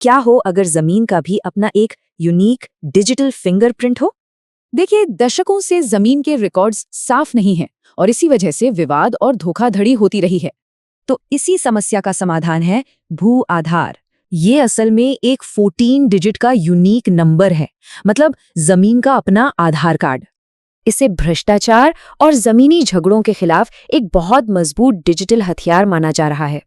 क्या हो अगर जमीन का भी अपना एक यूनिक डिजिटल फिंगरप्रिंट हो? देखिए, दशकों से जमीन के रिकॉर्ड्स साफ नहीं हैं और इसी वजह से विवाद और धोखाधड़ी होती रही है। तो इसी समस्या का समाधान है भू आधार। ये असल में एक 14 डिजिट का यूनिक नंबर है, मतलब जमीन का अपना आधार कार्ड। इसे भ्रष्टाचार और जमीनी झगड़ों के खिलाफ एक बहुत मजबूत डिजिटल हथियार माना जा रहा है।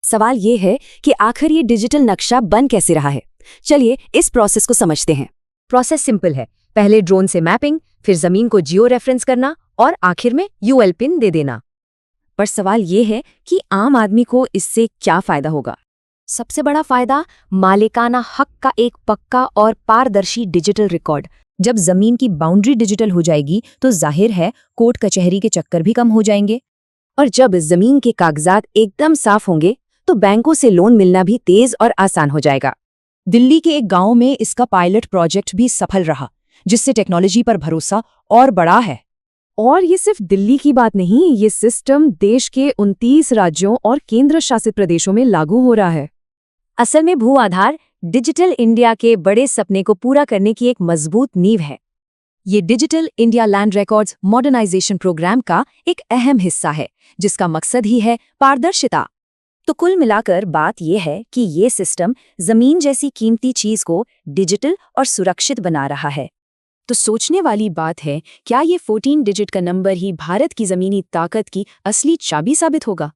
सवाल ये है कि आखिर ये डिजिटल नक्शा बन कैसे रहा है। चलिए इस प्रोसेस को समझते हैं। प्रोसेस सिंपल है, पहले ड्रोन से मैपिंग, फिर जमीन को जियो रेफरेंस करना और आखिर में यूएल पिन दे देना। पर सवाल ये है कि आम आदमी को इससे क्या फायदा होगा। सबसे बड़ा फायदा मालिकाना हक का एक पक्का और पारदर्शी डिजिटल रिकॉर्ड। जब जमीन की बाउंड्री डिजिटल हो जाएगी तो जाहिर है कोर्ट कचहरी के चक्कर भी कम हो जाएंगे। और जब जमीन के कागजात एकदम साफ होंगे तो बैंकों से लोन मिलना भी तेज और आसान हो जाएगा। दिल्ली के एक गांव में इसका पायलट प्रोजेक्ट भी सफल रहा, जिससे टेक्नोलॉजी पर भरोसा और बढ़ा है। और ये सिर्फ दिल्ली की बात नहीं, ये सिस्टम देश के 29 राज्यों और केंद्र शासित प्रदेशों में लागू हो रहा है। असल में भू आधार डिजिटल इंडिया के बड़े सपने को पूरा करने की एक मजबूत नींव है। ये digital India land records modernisation programme का एक अहम हिस्सा है, जिसका मकसद ही है पारदर्शिता। तो कुल मिलाकर बात यह है कि ये सिस्टम जमीन जैसी कीमती चीज को डिजिटल और सुरक्षित बना रहा है। तो सोचने वाली बात है, क्या ये 14 डिजिट का नंबर ही भारत की जमीनी ताकत की असली चाबी साबित होगा?